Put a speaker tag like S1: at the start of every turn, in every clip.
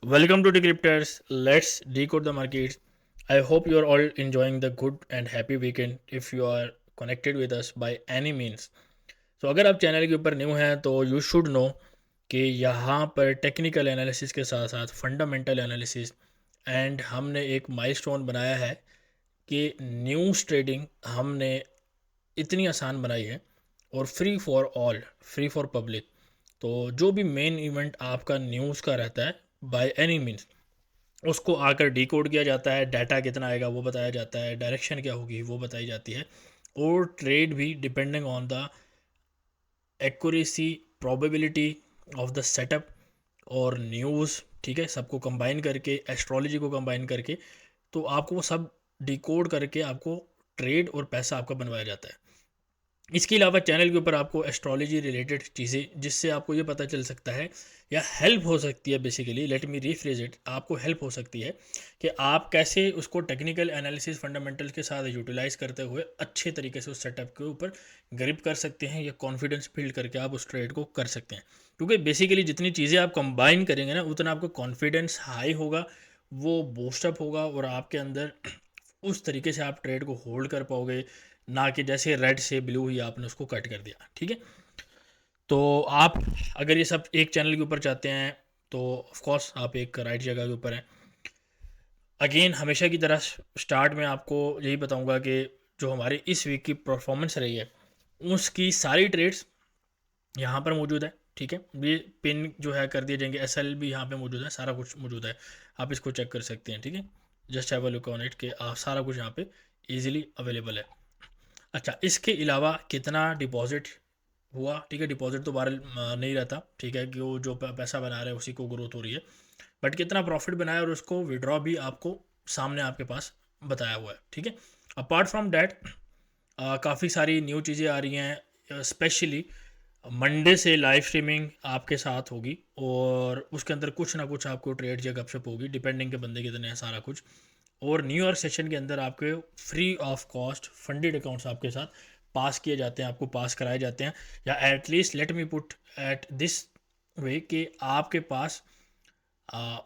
S1: Welcome to Decryptors. Let's decode the markets. I hope you are all enjoying the good and happy weekend if you are connected with us by any means. So अगर आप channel के ऊपर new हैं तो you should know कि यहाँ पर technical analysis के साथ साथ फंडामेंटल एनालिसिस एंड हमने एक माइलस्टोन बनाया है कि न्यूज़ ट्रेडिंग हमने इतनी आसान बनाई है और free for all, free for public. तो जो भी मेन इवेंट आपका न्यूज़ का रहता है बाय एनी मीन्स उसको आकर डिकोड किया जाता है, डाटा कितना आएगा वो बताया जाता है, डायरेक्शन क्या होगी वो बताई जाती है, और ट्रेड भी depending on the accuracy, probability of the setup और न्यूज़, ठीक है, सबको कंबाइन करके, एस्ट्रोलॉजी को कंबाइन करके, तो आपको वो सब डिकोड करके आपको ट्रेड और पैसा आपका बनवाया जाता है। इसके अलावा चैनल के ऊपर आपको एस्ट्रोलॉजी रिलेटेड चीज़ें जिससे आपको ये पता चल सकता है या हेल्प हो सकती है, basically let me rephrase it, आपको हेल्प हो सकती है कि आप कैसे उसको टेक्निकल एनालिसिस फंडामेंटल के साथ यूटिलाइज करते हुए अच्छे तरीके से उस सेटअप के ऊपर ग्रिप कर सकते हैं या कॉन्फिडेंस बिल्ड करके आप उस ट्रेड को कर सकते हैं। क्योंकि बेसिकली जितनी चीज़ें आप कंबाइन करेंगे ना उतना आपका कॉन्फिडेंस हाई होगा, वो बूस्टअप होगा और आपके अंदर उस तरीके से आप ट्रेड को होल्ड कर पाओगे, ना कि जैसे रेड से ब्लू ही आपने उसको कट कर दिया। ठीक है, तो आप अगर ये सब एक चैनल के ऊपर चाहते हैं तो ऑफ कोर्स आप एक राइट जगह के ऊपर हैं। अगेन हमेशा की तरह स्टार्ट में आपको यही बताऊंगा कि जो हमारी इस वीक की परफॉर्मेंस रही है उसकी सारी ट्रेड्स यहाँ पर मौजूद है। ठीक है, ये पिन जो है कर दिए जाएंगे, एसएल भी यहाँ पे मौजूद है, सारा कुछ मौजूद है, आप इसको चेक कर सकते हैं। ठीक है, just have a look on it कि सारा कुछ यहाँ पे इजीली अवेलेबल है। अच्छा, इसके अलावा कितना डिपॉजिट हुआ, ठीक है, डिपॉजिट तो बाहर नहीं रहता, ठीक है, कि वो जो पैसा बना रहे हैं उसी को ग्रोथ हो रही है, बट कितना प्रॉफिट बनाया और उसको विड्रॉ भी आपको सामने आपके पास बताया हुआ है। ठीक है, अपार्ट फ्रॉम डैट काफ़ी सारी न्यू चीज़ें आ रही हैं, स्पेशली मंडे से लाइव स्ट्रीमिंग आपके साथ होगी और उसके अंदर कुछ ना कुछ आपको ट्रेड या गपशप होगी, डिपेंडिंग के बंदे कितने हैं, सारा कुछ। और न्यू ईयर सेशन के अंदर आपके free of cost funded accounts आपके साथ पास किए जाते हैं, आपको पास कराए जाते हैं, या at least let me put at this way कि आपके पास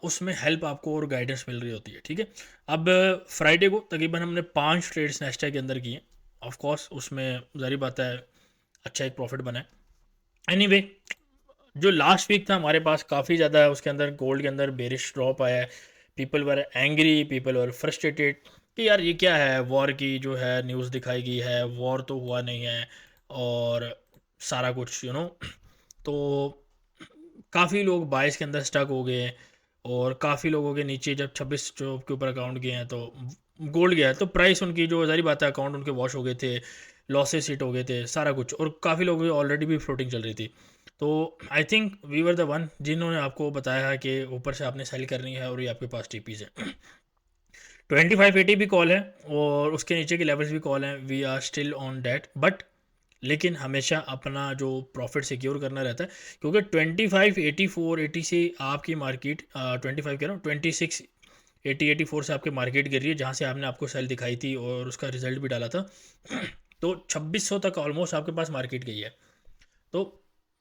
S1: उसमें हेल्प आपको और गाइडेंस मिल रही होती है। ठीक है, अब फ्राइडे को तकरीबन हमने 5 ट्रेड्स नेस्टा के अंदर किए। ऑफ कोर्स उसमें जारी बात है अच्छा एक प्रॉफिट बना है। एनीवे, जो लास्ट वीक था हमारे पास काफ़ी ज़्यादा उसके अंदर गोल्ड के अंदर बेरिश ड्रॉप आया है। People were angry, people were frustrated कि यार ये क्या है, वॉर की जो है न्यूज़ दिखाई गई है, वॉर तो हुआ नहीं है और सारा कुछ तो काफ़ी लोग बाईस के अंदर स्टक हो गए और काफ़ी लोगों के नीचे जब 26 के ऊपर अकाउंट गए हैं तो गोल्ड गया है, तो प्राइस उनकी जो जारी बात है अकाउंट उनके वॉश हो गए थे, लॉसेस हिट हो गए थे, सारा कुछ, और काफ़ी लोगों की ऑलरेडी भी फ्लोटिंग चल रही थी। तो I think we were the one जिन्होंने आपको बताया है कि ऊपर से आपने सेल करनी है और ये आपके पास टीपीज है। 2580 भी कॉल है और उसके नीचे के लेवल्स भी कॉल हैं, we are still on that, but लेकिन हमेशा अपना जो प्रॉफिट सिक्योर करना रहता है, क्योंकि 2584 80 से आपकी मार्केट 25 कह रहा हूँ 26 80 84 से आपकी मार्केट गिर रही है, जहाँ से आपने आपको सेल दिखाई थी और उसका रिजल्ट भी डाला था। तो 2600 तक ऑलमोस्ट आपके पास मार्केट गई है। तो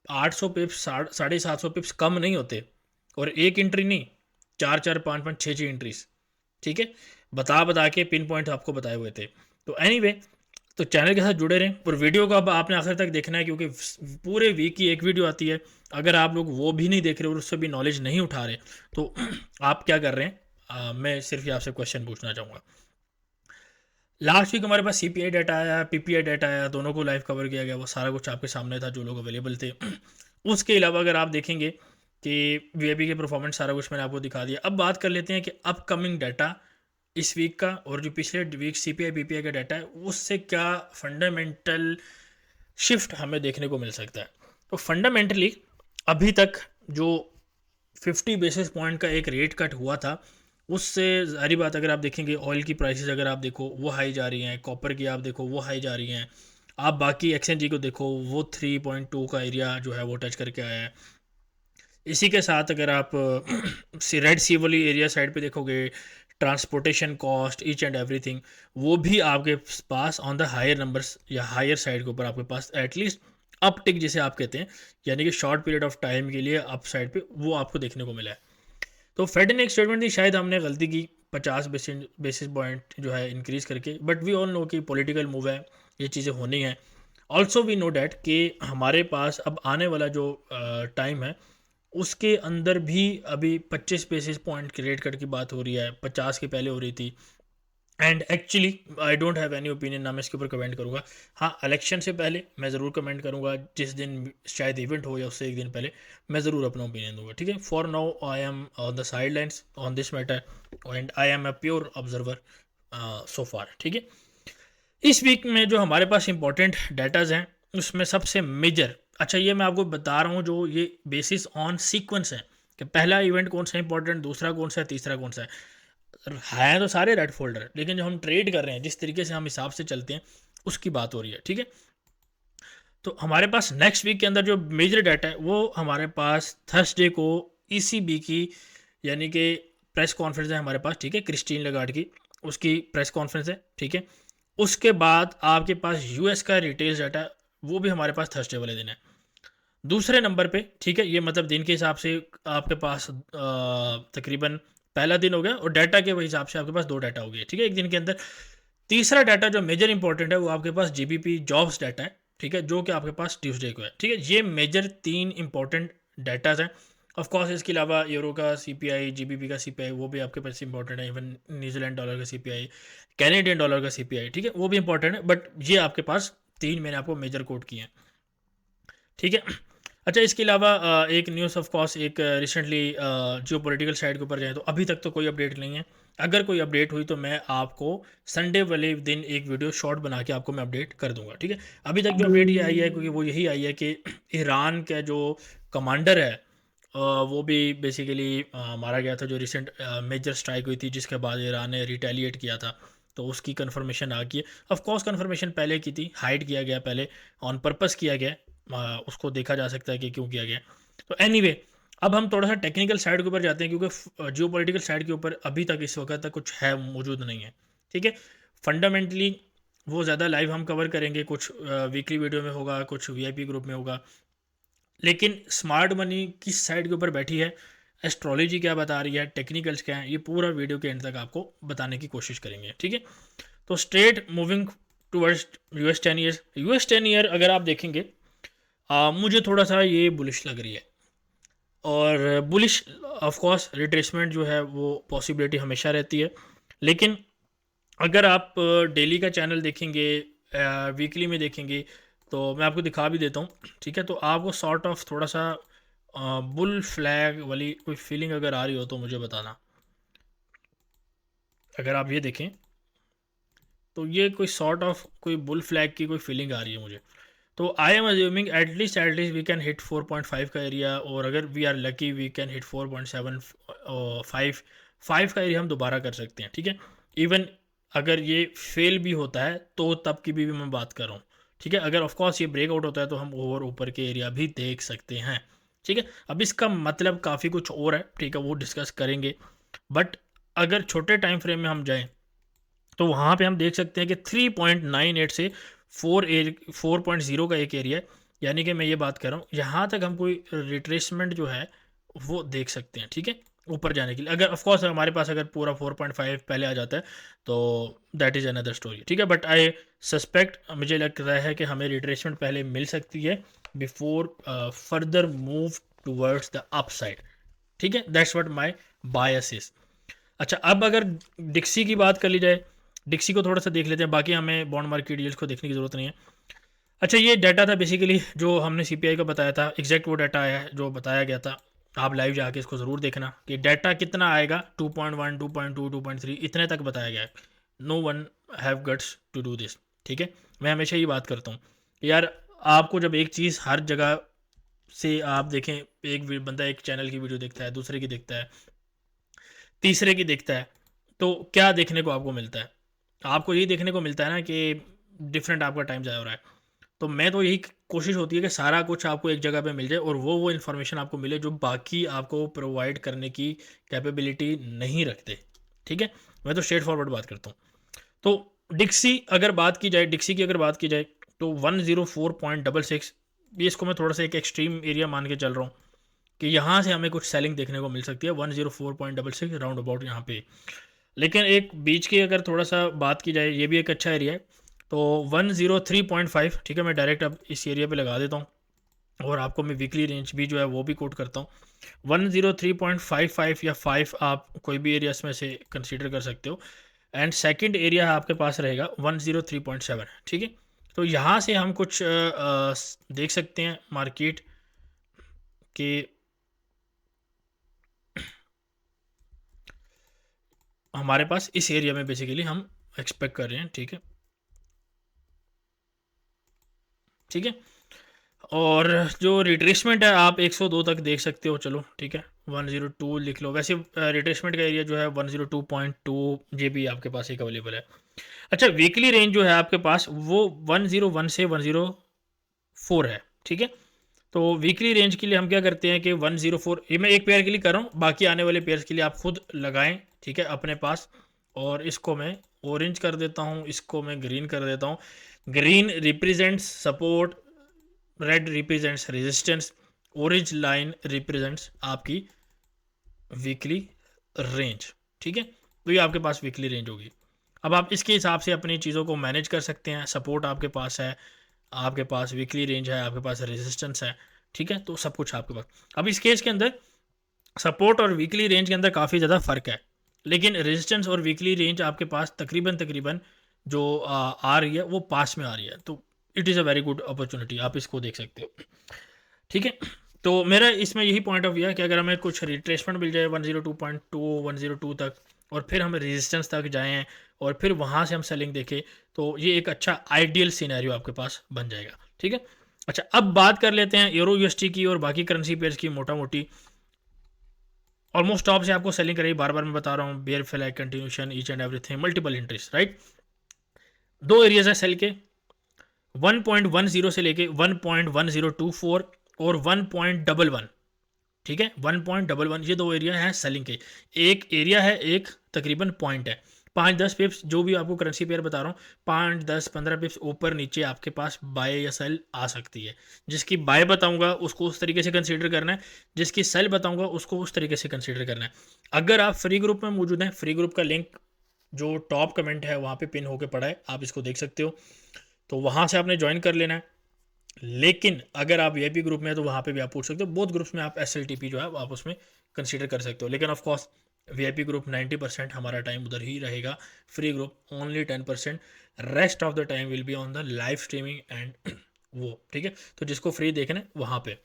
S1: 800 पिप्स 750 पिप्स कम नहीं होते, और एक एंट्री नहीं, 4 4 5 5 6 6 एंट्रीज। ठीक है, बता के पिन पॉइंट आपको बताए हुए थे। तो एनीवे, तो चैनल के साथ जुड़े रहें और वीडियो को अब आपने आखिर तक देखना है, क्योंकि पूरे वीक की एक वीडियो आती है। अगर आप लोग वो भी नहीं देख रहे और उससे भी नॉलेज नहीं उठा रहे तो आप क्या कर रहे हैं? मैं सिर्फ ये आपसे क्वेश्चन पूछना चाहूँगा। लास्ट वीक हमारे पास सीपीआई डाटा आया, पीपीआई डाटा आया, दोनों को लाइव कवर किया गया, वो सारा कुछ आपके सामने था जो लोग अवेलेबल थे। उसके अलावा अगर आप देखेंगे कि वीआईपी के परफॉर्मेंस सारा कुछ मैंने आपको दिखा दिया। अब बात कर लेते हैं कि अपकमिंग डाटा इस वीक का और जो पिछले वीक सीपीआई पीपीआई का डाटा है उससे क्या फंडामेंटल शिफ्ट हमें देखने को मिल सकता है। तो फंडामेंटली अभी तक जो 50 बेसिस पॉइंट का एक रेट कट हुआ था, उससे सारी बात अगर आप देखेंगे ऑयल की प्राइसेस अगर आप देखो वो हाई जा रही हैं, कॉपर की आप देखो वो हाई जा रही हैं, आप बाकी एक्सचेंज को देखो वो 3.2 का एरिया जो है वो टच करके आया है। इसी के साथ अगर आप रेड सी वाली एरिया साइड पे देखोगे, transportation cost each and everything, वो भी आपके पास ऑन द हायर नंबर्स या हायर साइड के ऊपर आपके पास एटलीस्ट अपटिक जिसे आप कहते हैं, यानी कि शॉर्ट पीरियड ऑफ टाइम के लिए अप साइड पे वो आपको देखने को मिला है। तो फेड ने एक स्टेटमेंट दी, शायद हमने गलती की 50 बेसिस पॉइंट जो है इंक्रीज़ करके, बट वी ऑल नो कि पॉलिटिकल मूव है, ये चीज़ें होनी हैं। ऑल्सो वी नो डैट कि हमारे पास अब आने वाला जो टाइम है उसके अंदर भी अभी 25 बेसिस पॉइंट की रेट कट की बात हो रही है, 50 के पहले हो रही थी। And actually I don't have any opinion, ना मैं इसके ऊपर कमेंट करूँगा। हाँ, इलेक्शन से पहले मैं ज़रूर कमेंट करूँगा, जिस दिन शायद इवेंट हो या उससे एक दिन पहले मैं ज़रूर अपना ओपिनियन दूंगा, ठीक है। For now I am on the sidelines on this matter and I am a pure observer so far, ठीक है। इस वीक में जो हमारे पास इंपॉर्टेंट डाटाज हैं उसमें सबसे मेजर, अच्छा ये मैं आपको बता रहा हूँ जो ये बेसिस ऑन सीक्वेंस है कि पहला इवेंट कौन सा इंपॉर्टेंट, दूसरा कौन सा है, तीसरा कौन सा है तो सारे रेड फोल्डर, लेकिन जो हम ट्रेड कर रहे हैं, जिस तरीके से हम हिसाब से चलते हैं, उसकी बात हो रही है, ठीक है। तो हमारे पास नेक्स्ट वीक के अंदर जो मेजर डाटा है वो हमारे पास थर्सडे को ईसीबी की यानी कि प्रेस कॉन्फ्रेंस है हमारे पास, ठीक है, क्रिस्टीन लगार्ड की, उसकी प्रेस कॉन्फ्रेंस है, ठीक है। उसके बाद आपके पास यूएस का रिटेल डाटा, वो भी हमारे पास थर्सडे वाले दिन है दूसरे नंबर पे, ठीक है। ये मतलब दिन के हिसाब से आपके पास तकरीबन पहला दिन हो गया और डाटा के हिसाब से आपके पास दो डाटा हो गए, ठीक है, एक दिन के अंदर। तीसरा डाटा जो मेजर इंपॉर्टेंट है वो आपके पास जीबीपी जॉब्स डाटा है, ठीक है, जो कि आपके पास ट्यूसडे को है, ठीक है। ये मेजर तीन इंपॉर्टेंट डाटाज हैं। ऑफ कोर्स इसके अलावा यूरो का सीपीआई, जीबीपी का सीपीआई, वो भी आपके पास इंपॉर्टेंट है। इवन न्यूजीलैंड डॉलर का सीपीआई, कैनेडियन डॉलर का सीपीआई, ठीक है, वो भी इंपॉर्टेंट है। बट ये आपके पास तीन मैंने आपको मेजर कोट किए हैं, ठीक है। अच्छा, इसके अलावा एक न्यूज़ ऑफ कोर्स एक रिसेंटली जियो पोलिटिकल साइड के ऊपर जाए तो अभी तक तो कोई अपडेट नहीं है। अगर कोई अपडेट हुई तो मैं आपको संडे वाले दिन एक वीडियो शॉर्ट बना के आपको मैं अपडेट कर दूंगा, ठीक है। अभी तक जो अपडेट ये आई है, क्योंकि वो यही आई है कि ईरान का जो कमांडर है वो भी बेसिकली मारा गया था, जो रिसेंट मेजर स्ट्राइक हुई थी जिसके बाद ईरान ने रिटेलिएट किया था, तो उसकी कंफर्मेशन आ गई है। ऑफ कोर्स कंफर्मेशन पहले की थी, हाइड किया गया पहले, ऑन पर्पस किया गया, उसको देखा जा सकता है कि क्यों किया गया। तो एनीवे अब हम थोड़ा सा टेक्निकल साइड के ऊपर जाते हैं, क्योंकि जियो पॉलिटिकल साइड के ऊपर अभी तक इस वक्त तक कुछ है मौजूद नहीं है, ठीक है। फंडामेंटली वो ज़्यादा लाइव हम कवर करेंगे, कुछ वीकली वीडियो में होगा, कुछ वीआईपी ग्रुप में होगा। लेकिन स्मार्ट मनी किस साइड के ऊपर बैठी है, एस्ट्रोलॉजी क्या बता रही है, टेक्निकल्स क्या है, ये पूरा वीडियो के एंड तक आपको बताने की कोशिश करेंगे, ठीक है। तो straight moving towards US 10 years, US 10 year अगर आप देखेंगे मुझे थोड़ा सा ये बुलिश लग रही है। और बुलिश ऑफ कोर्स रिट्रेसमेंट जो है वो पॉसिबिलिटी हमेशा रहती है, लेकिन अगर आप डेली का चैनल देखेंगे, वीकली में देखेंगे, तो मैं आपको दिखा भी देता हूँ, ठीक है। तो आपको सॉर्ट ऑफ थोड़ा सा बुल फ्लैग वाली कोई फीलिंग अगर आ रही हो तो मुझे बताना। अगर आप ये देखें तो ये कोई सॉर्ट ऑफ कोई बुल फ्लैग की कोई फीलिंग आ रही है मुझे। तो I am assuming at least we can hit 4.5 का एरिया, और अगर we are lucky we can hit 4.75 5 का एरिया हम दोबारा कर सकते हैं, ठीक है। इवन अगर ये फेल भी होता है तो तब की भी मैं बात कर रहा हूँ, ठीक है। अगर ऑफकोर्स ये ब्रेकआउट होता है तो हम ओवर ऊपर के एरिया भी देख सकते हैं, ठीक है। अब इसका मतलब काफ़ी कुछ और है, ठीक है, वो डिस्कस करेंगे। बट अगर छोटे टाइम फ्रेम में हम जाएँ तो वहाँ पे हम देख सकते हैं कि 3.98 से 4.0 का एक एरिया है, यानी कि मैं ये बात कर रहा हूँ यहाँ तक हम कोई रिट्रेसमेंट जो है वो देख सकते हैं, ठीक है, ऊपर जाने के लिए। अगर ऑफ कोर्स हमारे पास अगर पूरा 4.5 पहले आ जाता है तो दैट इज़ अनदर स्टोरी, ठीक है। बट आई सस्पेक्ट, मुझे लगता है कि हमें रिट्रेसमेंट पहले मिल सकती है before further move towards the upside, ठीक है। That's what my bias is. अच्छा, अब अगर डिक्सी की बात कर ली जाए, डिक्सी को थोड़ा सा देख लेते हैं, बाकी हमें बॉन्ड मार्केट डील्स को देखने की ज़रूरत नहीं है। अच्छा, ये डाटा था बेसिकली जो हमने सीपीआई का बताया था, एग्जैक्ट वो डाटा आया है जो बताया गया था। आप लाइव जाके इसको ज़रूर देखना कि डाटा कितना आएगा, 2.1 2.2 2.3 इतने तक बताया गया है। No one have guts to do this, ठीक है। मैं हमेशा ये बात करता हूँ यार, आपको जब एक चीज़ हर जगह से आप देखें, एक बंदा एक चैनल की वीडियो देखता है, दूसरे की देखता है, तीसरे की देखता है, तो क्या देखने को आपको मिलता है? आपको यही देखने को मिलता है ना कि डिफरेंट आपका टाइम ज़ाया हो रहा है। तो मैं तो यही कोशिश होती है कि सारा कुछ आपको एक जगह पे मिल जाए और वो इन्फॉर्मेशन आपको मिले जो बाकी आपको प्रोवाइड करने की कैपेबिलिटी नहीं रखते, ठीक है। मैं तो स्ट्रेट फॉरवर्ड बात करता हूँ। तो डिक्सी अगर बात की जाए, डिक्सी की अगर बात की जाए तो 104.66, ये इसको मैं थोड़ा सा एक एक्सट्रीम एरिया मान के चल रहा हूँ कि यहाँ से हमें कुछ सेलिंग देखने को मिल सकती है 104.66 राउंड अबाउट यहाँ पे। लेकिन एक बीच की अगर थोड़ा सा बात की जाए, ये भी एक अच्छा एरिया है, तो 103.5, ठीक है। मैं डायरेक्ट अब इस एरिया पे लगा देता हूँ और आपको मैं वीकली रेंज भी जो है वो भी कोट करता हूँ। 103.55 या 5 आप कोई भी एरिया इसमें से कंसीडर कर सकते हो। एंड सेकंड एरिया आपके पास रहेगा 103.7, ठीक है। तो यहाँ से हम कुछ देख सकते हैं मार्केट के हमारे पास इस एरिया में बेसिकली हम एक्सपेक्ट कर रहे हैं, ठीक है, ठीक है। और जो रिट्रेसमेंट है आप 102 तक देख सकते हो, चलो ठीक है, 102 लिख लो। वैसे रिट्रेसमेंट का एरिया जो है 102.2 ये भी आपके पास एक अवेलेबल है। अच्छा, वीकली रेंज जो है आपके पास वो 101 से 104 है, ठीक है। तो वीकली रेंज के लिए हम क्या करते हैं कि 104, ये मैं एक पेयर के लिए कर रहा हूँ, बाकी आने वाले पेयर्स के लिए आप खुद लगाएं, ठीक है, अपने पास। और इसको मैं ऑरेंज कर देता हूँ, इसको मैं ग्रीन कर देता हूँ। Green represents support, red represents resistance, orange line represents आपकी वीकली रेंज, ठीक है। तो ये आपके पास वीकली रेंज होगी। अब आप इसके हिसाब से अपनी चीज़ों को मैनेज कर सकते हैं। सपोर्ट आपके पास है, आपके पास वीकली रेंज है, आपके पास रेजिस्टेंस है, ठीक है। तो सब कुछ आपके पास। अब इस केस के अंदर सपोर्ट और वीकली रेंज के अंदर काफ़ी ज़्यादा फ़र्क है, लेकिन रेजिस्टेंस और वीकली रेंज आपके पास तकरीबन जो आ रही है वो पास में आ रही है। तो it is a very good opportunity, आप इसको देख सकते हो, ठीक है। तो मेरा इसमें यही पॉइंट ऑफ व्यू है कि अगर हमें कुछ रिट्रेसमेंट मिल जाए 102.2 102 तक, और फिर हम रेजिस्टेंस तक जाएँ और फिर वहाँ से हम सेलिंग देखें, तो ये एक अच्छा आइडियल सिनेरियो आपके पास बन जाएगा, ठीक है। अच्छा, अब बात कर लेते हैं यूरो यूएसटी की और बाकी करेंसी पेयर्स की। मोटा मोटी ऑलमोस्ट टॉप से आपको सेलिंग करेगी, बार बार मैं बता रहा हूँ, bear flag continuation, each and everything, multiple entries, right. दो एरियाज है सेल के, 1.10 से लेके 1.1024 और 1.11, ठीक है, 1.11, ये दो एरिया हैं सेलिंग के। एक एरिया है, एक तकरीबन पॉइंट है। 5-10 पिप्स जो भी आपको करेंसी पेयर बता रहा हूँ, 5-10-15 पिप्स ऊपर नीचे आपके पास बाय या सेल आ सकती है। जिसकी बाय बताऊंगा उसको उस तरीके से कंसीडर करना है, जिसकी सेल बताऊंगा उसको उस तरीके से कंसीडर करना है। अगर आप फ्री ग्रुप में मौजूद हैं, फ्री ग्रुप का लिंक जो टॉप कमेंट है वहाँ पे पिन होकर पड़ा है, आप इसको देख सकते हो, तो वहाँ से आपने ज्वाइन कर लेना है। लेकिन अगर आप वीआईपी ग्रुप में है तो वहाँ पे भी आप पूछ सकते हो। बोथ ग्रुप्स में आप एसएलटीपी जो है आप उसमें कंसीडर कर सकते हो। लेकिन ऑफ कोर्स वीआईपी ग्रुप 90% हमारा टाइम उधर ही रहेगा, free group only 10%, rest of the time will be on the live streaming and वो, ठीक है। तो जिसको फ्री देखना है वहाँ पे,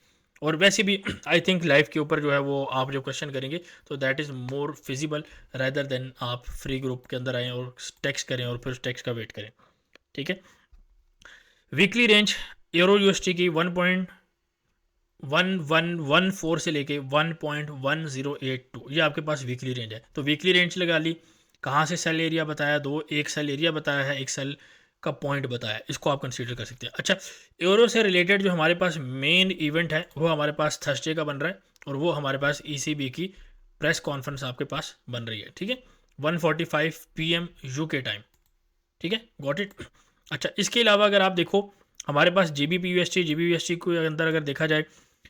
S1: और वैसे भी आई थिंक लाइव के ऊपर जो है वो आप जो क्वेश्चन करेंगे तो that is more feasible rather than आप फ्री ग्रुप के अंदर आएँ और टेक्स्ट करें और फिर टेक्स्ट का वेट करें, ठीक है। वीकली रेंज यूरो यूएसटी की 1.1114 से लेके 1.1082, ये आपके पास वीकली रेंज है। तो वीकली रेंज लगा ली, कहाँ से सेल एरिया बताया, दो, एक सेल एरिया बताया है, एक सेल का पॉइंट बताया, इसको आप कंसीडर कर सकते हैं। अच्छा, यूरो से रिलेटेड जो हमारे पास मेन इवेंट है वो हमारे पास थर्सडे का बन रहा है, और वो हमारे पास ईसीबी की प्रेस कॉन्फ्रेंस आपके पास बन रही है, ठीक है, 1:45 PM यूके टाइम, ठीक है, गॉट इट। अच्छा, इसके अलावा अगर आप देखो हमारे पास जीबीपी यूएसटी के अंदर अगर देखा जाए,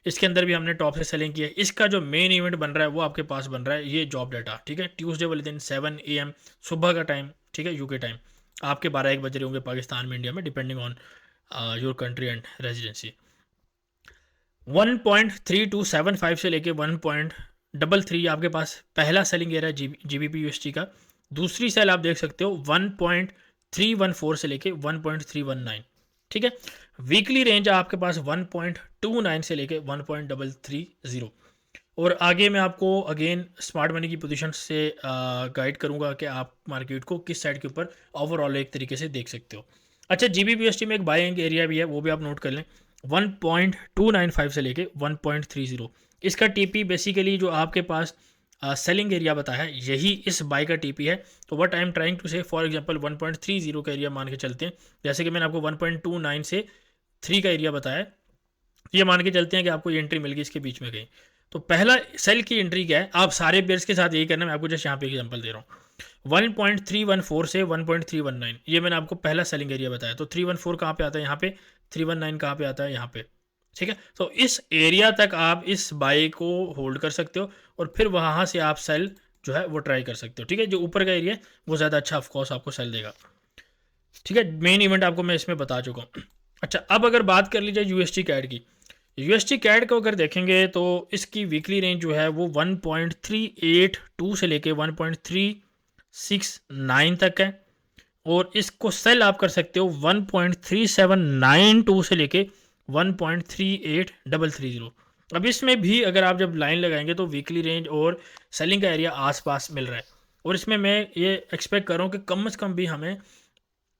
S1: इसके अंदर भी हमने टॉप से सेलिंग की है। इसका जो मेन इवेंट बन रहा है वो आपके पास बन रहा है ये जॉब डाटा, ठीक है, ट्यूसडे वाले दिन 7 AM सुबह का टाइम, ठीक है, यूके टाइम। आपके 12-1 बज रहे होंगे पाकिस्तान में, इंडिया में, depending on your country and residency. 1.3275 से लेके 1.33 आपके पास पहला सेलिंग एरिया जीबीपी यूएसटी का। दूसरी सेल आप देख सकते हो 1.314 से लेके 1.319, ठीक है। वीकली रेंज आपके पास 1.29 से लेके 1.330, और आगे मैं आपको अगेन स्मार्ट मनी की पोजीशन से गाइड करूंगा कि आप मार्केट को किस साइड के ऊपर ओवरऑल एक तरीके से देख सकते हो। अच्छा, जीबीपीएसटी में एक बाइंग एरिया भी है, वो भी आप नोट कर लें, 1.295 से लेके 1.30। इसका टीपी बेसिकली जो आपके पास सेलिंग एरिया बताया है यही इस बाय का टीपी है। तो what I am trying to say, for example 1.30 का एरिया मान के चलते हैं, जैसे कि मैंने आपको 1.29 से 3 का एरिया बताया है, ये मान के चलते हैं कि आपको ये एंट्री मिल गई इसके बीच में कहीं। तो पहला सेल की एंट्री क्या है, आप सारे पेयर्स के साथ यही करना, मैं आपको जस्ट यहाँ पे एग्जांपल दे रहा हूँ। 1.314 से 1.319, ये मैंने आपको पहला सेलिंग एरिया बताया। तो 314 कहाँ पे आता है, यहाँ पे, 319 कहाँ पे आता है, यहाँ पे, ठीक है। तो इस एरिया तक आप इस बाई को होल्ड कर सकते हो और फिर वहाँ से आप सेल जो है वो ट्राई कर सकते हो। ठीक है, जो ऊपर का एरिया है वो ज़्यादा अच्छा ऑफकोर्स आपको सेल देगा। ठीक है, मेन इवेंट आपको मैं इसमें बता चुका हूँ। अच्छा, अब अगर बात कर ली जाए यूएसटी कैड की, यूएसटी कैड को अगर देखेंगे तो इसकी वीकली रेंज जो है वो 1.382 से लेके 1.369 तक है और इसको सेल आप कर सकते हो 1.3792 से लेके 1.38330। अब इसमें भी अगर आप जब लाइन लगाएंगे तो वीकली रेंज और सेलिंग का एरिया आसपास मिल रहा है और इसमें मैं ये एक्सपेक्ट कर रहा हूँ कि कम से कम भी हमें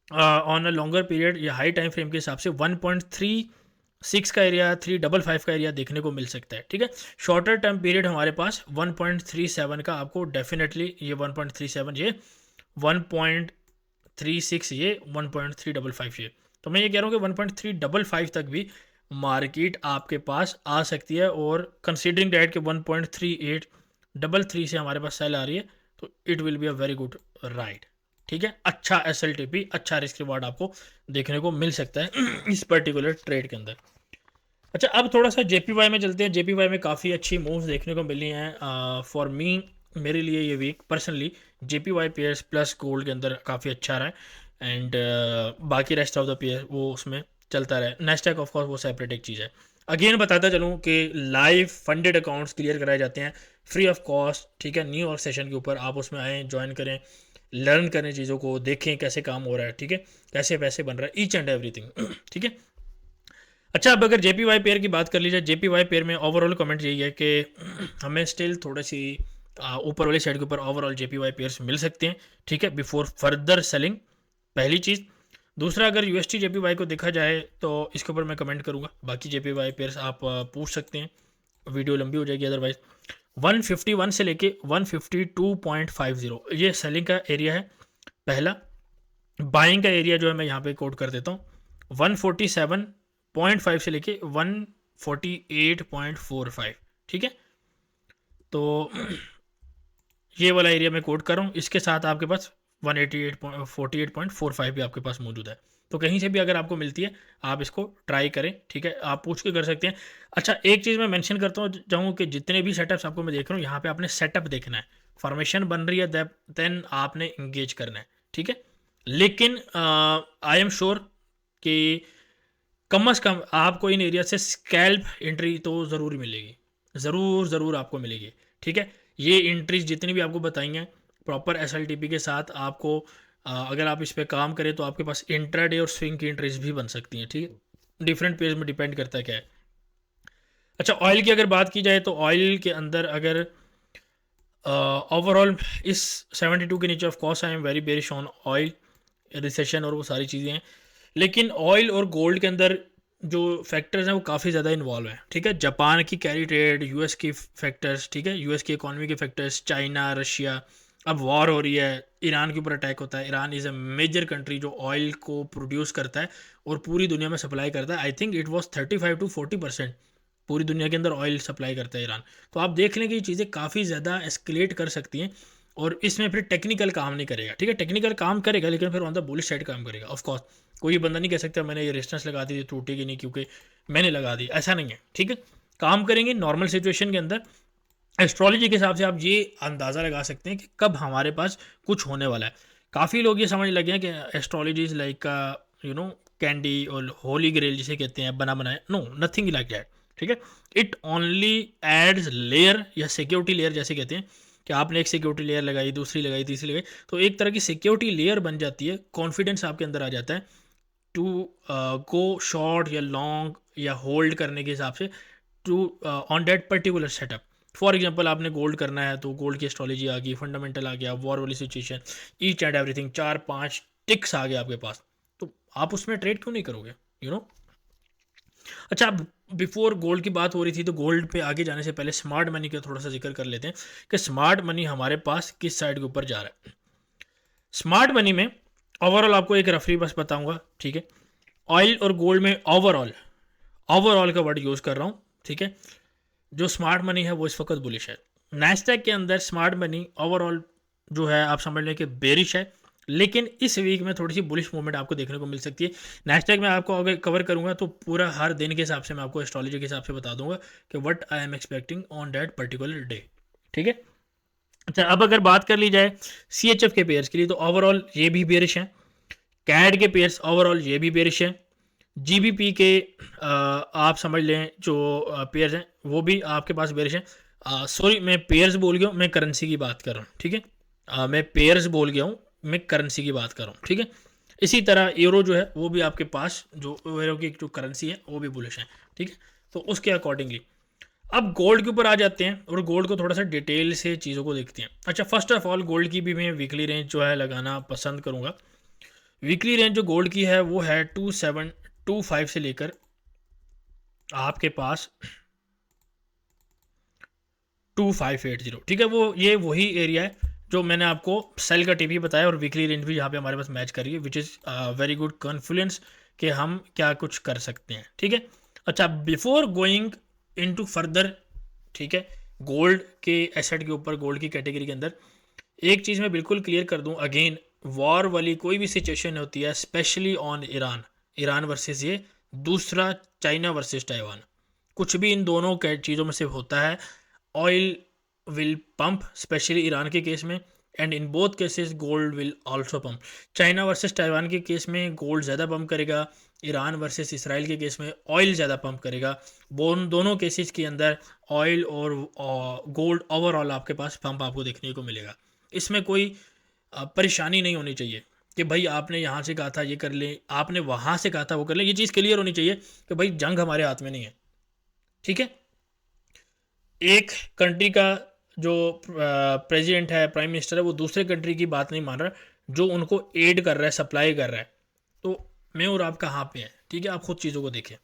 S1: ऑन अ लॉन्गर पीरियड या हाई टाइम फ्रेम के हिसाब से 1.36 का एरिया 355 का एरिया देखने को मिल सकता है। ठीक है, शॉर्टर टर्म पीरियड हमारे पास 1.37 का आपको डेफिनेटली ये 1.37 ये 1.36 ये 1.355 ये, तो मैं ये कह रहा हूँ कि 1.355 तक भी मार्केट आपके पास आ सकती है और कंसीडरिंग डैट के 1.3833 से हमारे पास सेल आ रही है तो it will be a very good ride. ठीक है, अच्छा SLTP, अच्छा रिस्क रिवार्ड आपको देखने को मिल सकता है इस पर्टिकुलर ट्रेड के अंदर। अच्छा, अब थोड़ा सा JPY में चलते हैं। JPY में काफ़ी अच्छी मूव्स देखने को मिली हैं फॉर मी, मेरे लिए ये week personally JPY pairs plus gold के अंदर काफ़ी अच्छा रहा है एंड बाकी रेस्ट ऑफ द पेयर वो उसमें चलता रहा। नेस्टैक ऑफ कोर्स वो सेपरेट एक चीज़ है। अगेन बताता चलूँ कि लाइव फंडेड अकाउंट्स क्लियर कराए जाते हैं फ्री ऑफ कॉस्ट। ठीक है, न्यू और सेशन के ऊपर आप उसमें आएँ, ज्वाइन करें, लर्न करें, चीज़ों को देखें कैसे काम हो रहा है। ठीक है, कैसे पैसे बन रहा है, ईच एंड एवरीथिंग। ठीक है। अच्छा, अब अगर JPY पेयर की बात कर ली जाए, JPY पेयर में ओवरऑल कमेंट यही है कि हमें स्टिल थोड़ी सी ऊपर वाली साइड के ऊपर ओवरऑल JPY पेयर्स मिल सकते हैं। ठीक है, बिफोर फर्दर सेलिंग, पहली चीज़। दूसरा, अगर UST JPY को देखा जाए तो इसके ऊपर मैं कमेंट करूँगा। बाकी JPY पेयर्स आप पूछ सकते हैं, वीडियो लंबी हो जाएगी अदरवाइज। 151 से लेके 152.50 ये सेलिंग का एरिया है पहला। बाइंग का एरिया जो है मैं यहाँ पे कोट कर देता हूँ, 147.5 से लेके 148.45। ठीक है, तो ये वाला एरिया मैं कोट कर रहा हूँ। इसके साथ आपके पास 148.45 भी आपके पास मौजूद है। तो कहीं से भी अगर आपको मिलती है आप इसको ट्राई करें। ठीक है, आप पूछ के कर सकते हैं। अच्छा, एक चीज़ मैं मेंशन करता चाहूँ कि जितने भी सेटअप्स आपको मैं देख रहा हूँ यहाँ पे आपने सेटअप देखना है, फॉर्मेशन बन रही है देन आपने इंगेज करना है। ठीक है, लेकिन आई एम श्योर कि कम अज़ कम आपको इन एरिया से स्कैल्प एंट्री तो ज़रूर मिलेगी, ज़रूर आपको मिलेगी। ठीक है, ये एंट्रीज जितनी भी आपको बताई हैं प्रॉपर SLTP के साथ आपको अगर आप इस पर काम करें तो आपके पास इंट्राडे और स्विंग की एंट्रीज भी बन सकती हैं। ठीक है, डिफरेंट पेज में डिपेंड करता है क्या है। अच्छा, ऑयल की अगर बात की जाए तो ऑयल के अंदर अगर ओवरऑल इस 72 के नीचे of course I am very bearish on oil, recession और वो सारी चीज़ें हैं, लेकिन ऑयल और गोल्ड के अंदर जो फैक्टर्स हैं वो काफ़ी ज़्यादा इन्वॉल्व हैं। ठीक है, जापान की कैरी ट्रेड, US की फैक्टर्स, ठीक है, US की इकॉनमी के फैक्टर्स, चाइना, रशिया, अब वॉर हो रही है, ईरान के ऊपर अटैक होता है। Iran is a major country जो ऑयल को प्रोड्यूस करता है और पूरी दुनिया में सप्लाई करता है। I think it was 35 to 40% पूरी दुनिया के अंदर ऑयल सप्लाई करता है ईरान। तो आप देख लें कि ये चीज़ें काफ़ी ज़्यादा एस्केलेट कर सकती हैं और इसमें फिर टेक्निकल काम नहीं करेगा। ठीक है, टेक्निकल काम करेगा लेकिन फिर ऑन द बुलिश साइड काम करेगा। ऑफ कोर्स कोई बंदा नहीं कह सकता मैंने ये रेजिस्टेंस लगा दी टूटेगी नहीं क्योंकि मैंने लगा दी, ऐसा नहीं है। ठीक है, काम करेंगे नॉर्मल सिचुएशन के अंदर। एस्ट्रोलॉजी के हिसाब से आप ये अंदाज़ा लगा सकते हैं कि कब हमारे पास कुछ होने वाला है। काफ़ी लोग ये समझ लगे हैं कि astrology is like you know candy और होली ग्रेल जिसे कहते हैं बना बनाया, नो नथिंग लाइक दैट। ठीक है, इट ओनली एड्स लेयर या सिक्योरिटी लेयर जैसे कहते हैं कि आपने एक सिक्योरिटी लेयर लगाई, दूसरी लगाई, तीसरी लगाई, तो एक तरह की सिक्योरिटी लेयर बन जाती है। कॉन्फिडेंस आपके अंदर आ जाता है टू गो शॉर्ट या लॉन्ग या होल्ड करने के हिसाब से to on that particular setup. For example आपने गोल्ड करना है तो गोल्ड की एस्ट्रोलॉजी आ गई, फंडामेंटल आ गया, वॉर वाली situation, each and everything, 4-5 ticks आ गए आपके पास, तो आप उसमें ट्रेड क्यों नहीं करोगे, यू नो। अच्छा, बिफोर गोल्ड की बात हो रही थी तो गोल्ड पे आगे जाने से पहले स्मार्ट मनी का थोड़ा सा जिक्र कर लेते हैं कि स्मार्ट मनी हमारे पास किस साइड के ऊपर जा रहा है। स्मार्ट मनी में ओवरऑल आपको एक रफली बस बताऊंगा। ठीक है, ऑयल और गोल्ड में ओवरऑल का वर्ड यूज़ कर रहा हूँ। ठीक है, जो स्मार्ट मनी है वो इस वक्त बुलिश है। नैस्डैक के अंदर स्मार्ट मनी ओवरऑल जो है आप समझ लें कि बेरिश है, लेकिन इस वीक में थोड़ी सी बुलिश मूवमेंट आपको देखने को मिल सकती है। नैस्डैक में आपको अगर कवर करूंगा तो पूरा हर दिन के हिसाब से मैं आपको एस्ट्रोलॉजी के हिसाब से बता दूंगा कि what I am expecting on that particular day. ठीक है। अच्छा, अब अगर बात कर ली जाए CHF के पेयर्स के लिए, तो ओवरऑल ये भी बेरिश है। कैड के पेयर्स ओवरऑल ये भी बेरिश है। GBP के आप समझ लें जो पेयर्स हैं वो भी आपके पास बेरिश है। सॉरी, मैं पेयर्स बोल गया हूँ, मैं करेंसी की बात कर रहा हूँ। ठीक है, मैं पेयर्स बोल गया हूँ, मैं करेंसी की बात कर रहा हूँ। ठीक है। इसी तरह यूरो जो है वो भी आपके पास, जो यूरो की जो करेंसी है वो भी बुलिश है। ठीक है, तो उसके अकॉर्डिंगली अब गोल्ड के ऊपर आ जाते हैं और गोल्ड को थोड़ा सा डिटेल से चीज़ों को देखते हैं। अच्छा, फर्स्ट ऑफ ऑल गोल्ड की भी मैं वीकली रेंज जो है लगाना पसंद करूँगा। वीकली रेंज जो गोल्ड की है वो है 2725 से लेकर आपके पास 2580। ठीक है, वो ये वही एरिया है जो मैंने आपको सेल का टीपी बताया, और वीकली रेंज भी यहाँ पे हमारे पास मैच कर रही है, which is very good confidence कि हम क्या कुछ कर सकते हैं। ठीक है। अच्छा, बिफोर गोइंग इनटू फर्दर, ठीक है, गोल्ड के एसेट के ऊपर, गोल्ड की कैटेगरी के अंदर एक चीज़ मैं बिल्कुल क्लियर कर दूं, अगेन वॉर वाली कोई भी सिचुएशन होती है, specially on Iran, Iran versus ये, दूसरा चाइना वर्सेस ताइवान, कुछ भी इन दोनों चीज़ों में से होता है, oil will pump, specially Iran के केस में, and in both cases gold will also pump. China versus Taiwan के केस में गोल्ड ज़्यादा पंप करेगा, ईरान वर्सेस इसराइल के केस में ऑयल ज़्यादा पंप करेगा। दोनों केसेस के अंदर ऑयल और गोल्ड ओवरऑल आपके पास पंप आपको देखने को मिलेगा। इसमें कोई परेशानी नहीं होनी चाहिए कि भाई आपने यहाँ से कहा था ये कर ले, आपने वहाँ से कहा था वो कर ले। ये चीज़ क्लियर होनी चाहिए कि भाई जंग हमारे हाथ में नहीं है। ठीक है, एक कंट्री का जो प्रेसिडेंट है, प्राइम मिनिस्टर है, वो दूसरे कंट्री की बात नहीं मान रहा, जो उनको एड कर रहा है, सप्लाई कर रहा है, तो मैं और आप कहाँ पे हैं। ठीक है, आप खुद चीज़ों को देखें।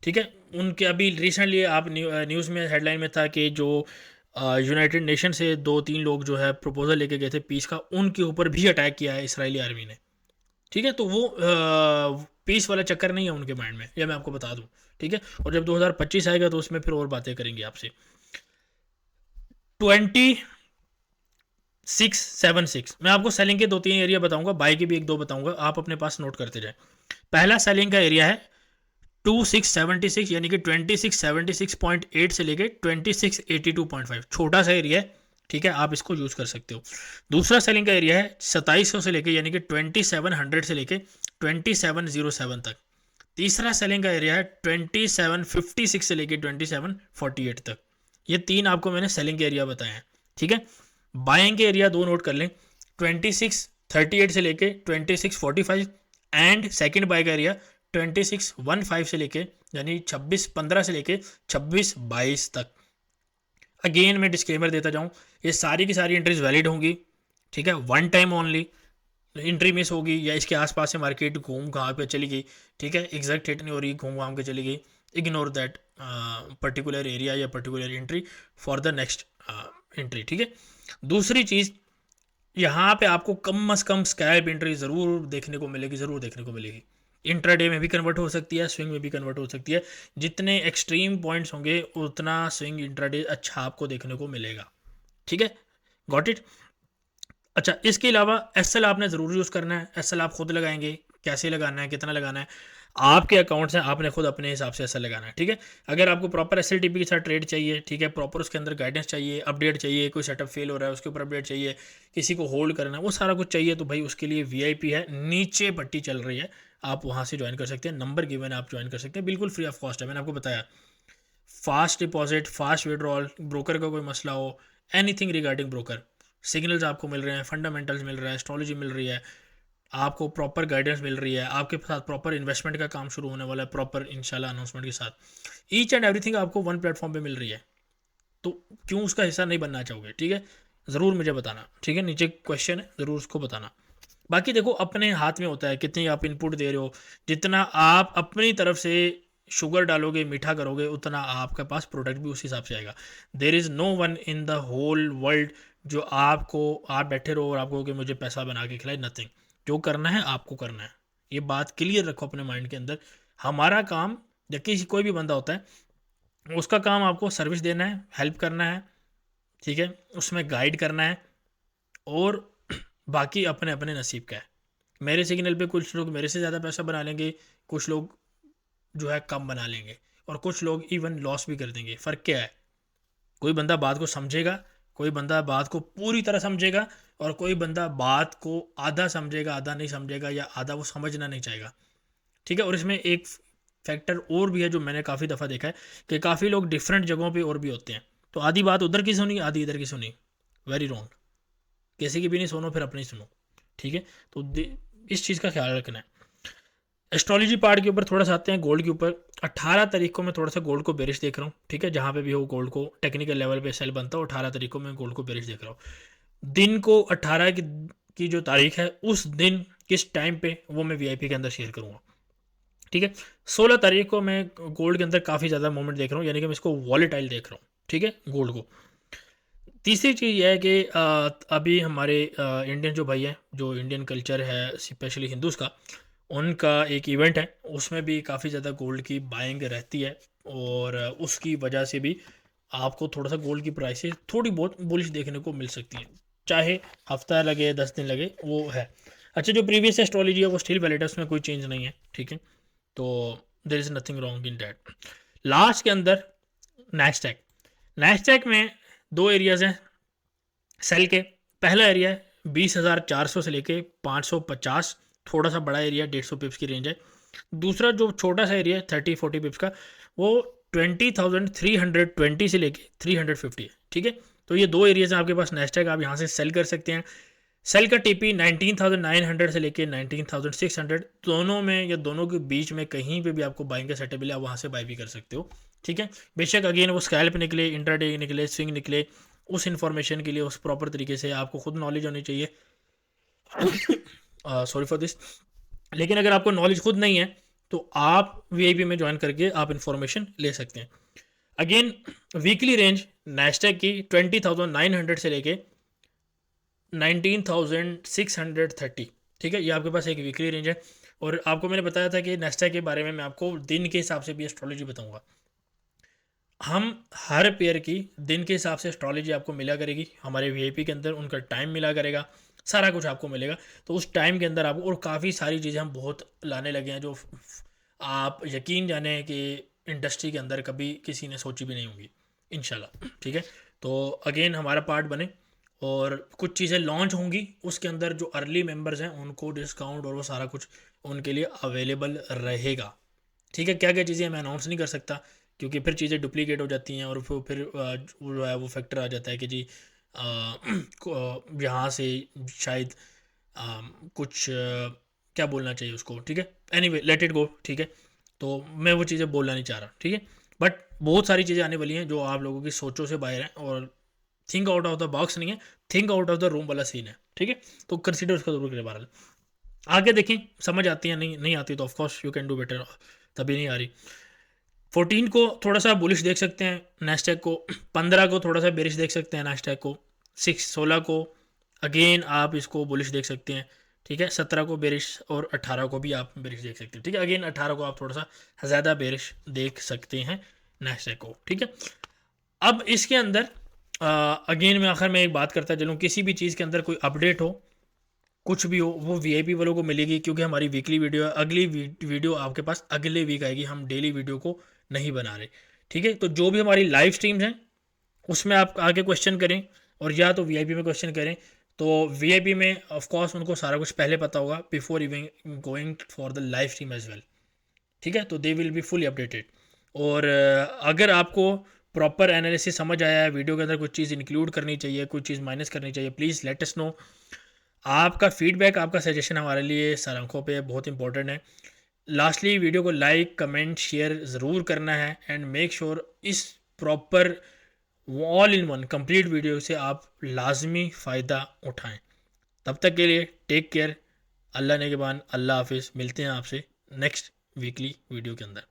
S1: ठीक है, उनके अभी रिसेंटली आप न्यूज़ में हेडलाइन में था कि जो यूनाइटेड नेशन से 2-3 लोग जो है प्रपोजल लेके गए थे पीस का, उनके ऊपर भी अटैक किया है इसराइली आर्मी ने। ठीक है, तो वो पीस वाला चक्कर नहीं है उनके माइंड में, यह मैं आपको बता दूं। ठीक है, और जब 2025 आएगा तो उसमें फिर और बातें करेंगे आपसे। 2676 मैं आपको सेलिंग के 2-3 एरिया बताऊंगा, बाई के भी 1-2 बताऊंगा, आप अपने पास नोट करते जाए। पहला सेलिंग का एरिया है 2676, यानी कि 2676.8 से लेके 2682.5, छोटा सा एरिया है। ठीक है, आप इसको यूज कर सकते हो। दूसरा सेलिंग का एरिया है 2700 से लेके, यानी कि 2700 से लेके 2707 तक। तीसरा सेलिंग का एरिया है 2756 से लेके 2748 तक। ये 3 आपको मैंने सेलिंग के एरिया बताए हैं। ठीक है, बाइंग के एरिया 2 नोट कर लें, 2638 से लेके 2645, एंड सेकंड बाय का एरिया 2615 से लेके, यानी 2615 से लेके 2622 तक। अगेन मैं डिस्क्लेमर देता जाऊँ, ये सारी की सारी एंट्रीज वैलिड होंगी। ठीक है, one time only. Entry miss होगी या इसके आसपास से मार्केट घूम घाम पे चली गई, ठीक है, एग्जैक्ट हिट नहीं हो रही, घूम घाम के चली गई, इग्नोर दैट पर्टिकुलर एरिया या particular entry for the next entry. ठीक है, दूसरी चीज़, यहाँ पे आपको कम अज़ कम स्कैल्प एंट्री ज़रूर देखने को मिलेगी, ज़रूर देखने को मिलेगी। इंट्राडे में भी कन्वर्ट हो सकती है, स्विंग में भी कन्वर्ट हो सकती है। जितने एक्सट्रीम पॉइंट्स होंगे उतना स्विंग इंट्राडे अच्छा आपको देखने को मिलेगा। ठीक है, गॉट इट। अच्छा, इसके अलावा एसएल आपने ज़रूर यूज़ करना है। एसएल आप खुद लगाएंगे, कैसे लगाना है, कितना लगाना है, आपके अकाउंट्स हैं, आपने खुद अपने हिसाब से एसएल लगाना है। ठीक है, अगर आपको प्रॉपर एसएलटीपी के साथ ट्रेड चाहिए, ठीक है, प्रॉपर उसके अंदर गाइडेंस चाहिए, अपडेट चाहिए, कोई सेटअप फेल हो रहा है उसके ऊपर अपडेट चाहिए, किसी को होल्ड करना है, वो सारा कुछ चाहिए, तो भाई उसके लिए वीआईपी है, नीचे पट्टी चल रही है, आप वहाँ से ज्वाइन कर सकते हैं, नंबर गिवन है, आप ज्वाइन कर सकते हैं, बिल्कुल फ्री ऑफ कॉस्ट है। मैंने आपको बताया, fast deposit, fast withdrawal, broker का कोई मसला हो, एनीथिंग रिगार्डिंग ब्रोकर, सिग्नल्स आपको मिल रहे हैं, फंडामेंटल्स मिल रहा है, एस्ट्रोलॉजी मिल रही है, आपको प्रॉपर गाइडेंस मिल रही है, आपके साथ प्रॉपर इन्वेस्टमेंट का काम शुरू होने वाला है प्रॉपर इंशाल्लाह अनाउंसमेंट के साथ। ईच एंड एवरीथिंग आपको वन प्लेटफॉर्म पे मिल रही है, तो क्यों उसका हिस्सा नहीं बनना चाहोगे। ठीक है, ज़रूर मुझे बताना। ठीक है, नीचे क्वेश्चन है, ज़रूर उसको बताना। बाकी देखो, अपने हाथ में होता है कितनी आप इनपुट दे रहे हो, जितना आप अपनी तरफ से शुगर डालोगे, मीठा करोगे, उतना आपके पास प्रोडक्ट भी उस हिसाब से आएगा। There is no one in the whole world जो आपको, आप बैठे रहो और आपको कि मुझे पैसा बना के खिलाए, नथिंग। जो करना है आपको करना है, ये बात क्लियर रखो अपने माइंड के अंदर। हमारा काम, या किसी कोई भी बंदा होता है, उसका काम आपको सर्विस देना है, हेल्प करना है, ठीक है, उसमें गाइड करना है, और बाकी अपने अपने नसीब का है। मेरे सिग्नल पे कुछ लोग मेरे से ज़्यादा पैसा बना लेंगे, कुछ लोग जो है कम बना लेंगे, और कुछ लोग इवन लॉस भी कर देंगे। फ़र्क क्या है? कोई बंदा बात को समझेगा, कोई बंदा बात को पूरी तरह समझेगा, और कोई बंदा बात को आधा समझेगा, आधा नहीं समझेगा, या आधा वो समझना नहीं चाहेगा। ठीक है। और इसमें एक फैक्टर और भी है जो मैंने काफ़ी दफ़ा देखा है कि काफ़ी लोग डिफरेंट जगहों पे और भी होते हैं। तो आधी बात उधर की सुनी, आधी इधर की सुनी, वेरी रॉन्ग। किसी की भी नहीं सुनो, फिर अपनी सुनो। ठीक है। तो इस चीज़ का ख्याल रखना है। एस्ट्रोलॉजी पार्ट के ऊपर थोड़ा सा आते हैं, गोल्ड के ऊपर। 18 तारीख को मैं थोड़ा सा गोल्ड को बेरिश देख रहा हूँ। ठीक है। जहाँ पे भी हो गोल्ड को टेक्निकल लेवल पे सेल बनता हो, 18 तारीख को मैं गोल्ड को बेरिश देख रहा हूँ। दिन को 18 की जो तारीख है उस दिन किस टाइम पे, वो मैं वीआईपी के अंदर शेयर करूँगा। ठीक है। 16 तारीख को मैं गोल्ड के अंदर काफ़ी ज़्यादा मूवमेंट देख रहा हूँ, यानी कि मैं इसको वॉलेटाइल देख रहा हूँ। ठीक है, गोल्ड को। तीसरी चीज़ यह है कि अभी हमारे इंडियन जो भाई हैं, जो इंडियन कल्चर है स्पेशली हिंदूज़ का, उनका एक इवेंट है, उसमें भी काफ़ी ज़्यादा गोल्ड की बाइंग रहती है, और उसकी वजह से भी आपको थोड़ा सा गोल्ड की प्राइसेस थोड़ी बहुत बुलिश देखने को मिल सकती है, चाहे हफ्ता लगे 10 दिन लगे, वो है। अच्छा, जो प्रीवियस एस्ट्रोलॉजी है वो स्टिल वैलिड है, उसमें कोई चेंज नहीं है। ठीक है। तो there is nothing wrong in that. Last के अंदर नैस्डैक। नैस्डैक में दो एरियाज़ हैं सेल के। पहला एरिया है 20,400 से लेके 550, थोड़ा सा बड़ा एरिया 150 पिप्स की रेंज है। दूसरा जो छोटा सा एरिया है 30-40 पिप्स का, वो 20,320 से लेके 350 है। ठीक है। तो ये दो एरियाज हैं आपके पास नैस्डैक, आप यहाँ से सेल कर सकते हैं। सेल का टीपी 19,900 से लेके 19,600, दोनों में या दोनों के बीच में कहीं पे भी आपको बाइंग का सेटअप मिले, आप वहाँ से बाई भी कर सकते हो। ठीक है। बेशक अगेन वो स्कैल्प निकले, इंट्राडे निकले, स्विंग निकले, उस इन्फॉर्मेशन के लिए उस प्रॉपर तरीके से आपको खुद नॉलेज होनी चाहिए। Sorry for this. लेकिन अगर आपको नॉलेज खुद नहीं है तो आप वीआईपी में ज्वाइन करके आप इन्फॉर्मेशन ले सकते हैं। अगेन वीकली रेंज नैस्डैक की 20,900 से लेके 19,630। ठीक है, ये आपके पास एक वीकली रेंज है। और आपको मैंने बताया था कि नैस्डैक के बारे में मैं आपको दिन के हिसाब से भी एस्ट्रोलॉजी बताऊंगा। हम हर पेयर की दिन के हिसाब से एस्ट्रोलॉजी आपको मिला करेगी हमारे वीआईपी के अंदर, उनका टाइम मिला करेगा, सारा कुछ आपको मिलेगा। तो उस टाइम के अंदर आपको, और काफ़ी सारी चीज़ें हम बहुत लाने लगे हैं जो आप यकीन जाने कि इंडस्ट्री के अंदर कभी किसी ने सोची भी नहीं होंगी, इंशाल्लाह। ठीक है। तो अगेन हमारा पार्ट बने, और कुछ चीज़ें लॉन्च होंगी उसके अंदर, जो अर्ली मेंबर्स हैं उनको डिस्काउंट और वो सारा कुछ उनके लिए अवेलेबल रहेगा। ठीक है। क्या क्या चीज़ें मैं अनाउंस नहीं कर सकता, क्योंकि फिर चीज़ें डुप्लीकेट हो जाती हैं, और फिर जो है वो फैक्टर आ जाता है कि जी यहाँ से शायद कुछ क्या बोलना चाहिए उसको। ठीक है। Anyway let it go. ठीक है। तो मैं वो चीज़ें बोलना नहीं चाह रहा। ठीक है। बट बहुत सारी चीज़ें आने वाली हैं जो आप लोगों की सोचों से बाहर हैं, और think out of the box नहीं है, think out of the room वाला सीन है। ठीक है। तो कंसिडर उसका जरूर करें। बहरहाल आगे देखें, समझ आती है, नहीं नहीं आती तो of course you can do better, तभी नहीं आ रही। 14 को थोड़ा सा बुलिश देख सकते हैं नैस्डैक को, 15 को थोड़ा सा बेरिश देख सकते हैं नैस्डैक को, 16 को अगेन आप इसको बुलिश देख सकते हैं। ठीक है। 17 को बेरिश, और 18 को भी आप बेरिश देख सकते हैं। ठीक है। अगेन 18 को आप थोड़ा सा ज़्यादा बेरिश देख सकते हैं नैस्डैक को। ठीक है। अब इसके अंदर अगेन मैं आखिर में एक बात करता चलूँ, किसी भी चीज़ के अंदर कोई अपडेट हो, कुछ भी हो, वो वीआईपी वालों को मिलेगी, क्योंकि हमारी वीकली वीडियो है। अगली वीडियो आपके पास अगले वीक आएगी, हम डेली वीडियो को नहीं बना रहे। ठीक है। तो जो भी हमारी लाइव स्ट्रीम्स हैं उसमें आप आके क्वेश्चन करें, और या तो वीआईपी में क्वेश्चन करें। तो वीआईपी में ऑफ कोर्स उनको सारा कुछ पहले पता होगा, before even going for the live stream as well. ठीक है। तो they will be fully updated. और अगर आपको प्रॉपर एनालिसिस समझ आया है, वीडियो के अंदर कुछ चीज़ इंक्लूड करनी चाहिए, कुछ चीज़ माइनस करनी चाहिए, प्लीज़ लेट अस नो। आपका फीडबैक, आपका सजेशन हमारे लिए सर आंखों पे बहुत इंपॉर्टेंट है। लास्टली वीडियो को लाइक कमेंट शेयर ज़रूर करना है, एंड मेक श्योर इस proper all in one complete video से आप लाजमी फ़ायदा उठाएं। तब तक के लिए टेक केयर, अल्लाह ने के बाद अल्लाह हाफिज़। मिलते हैं आपसे नेक्स्ट वीकली वीडियो के अंदर।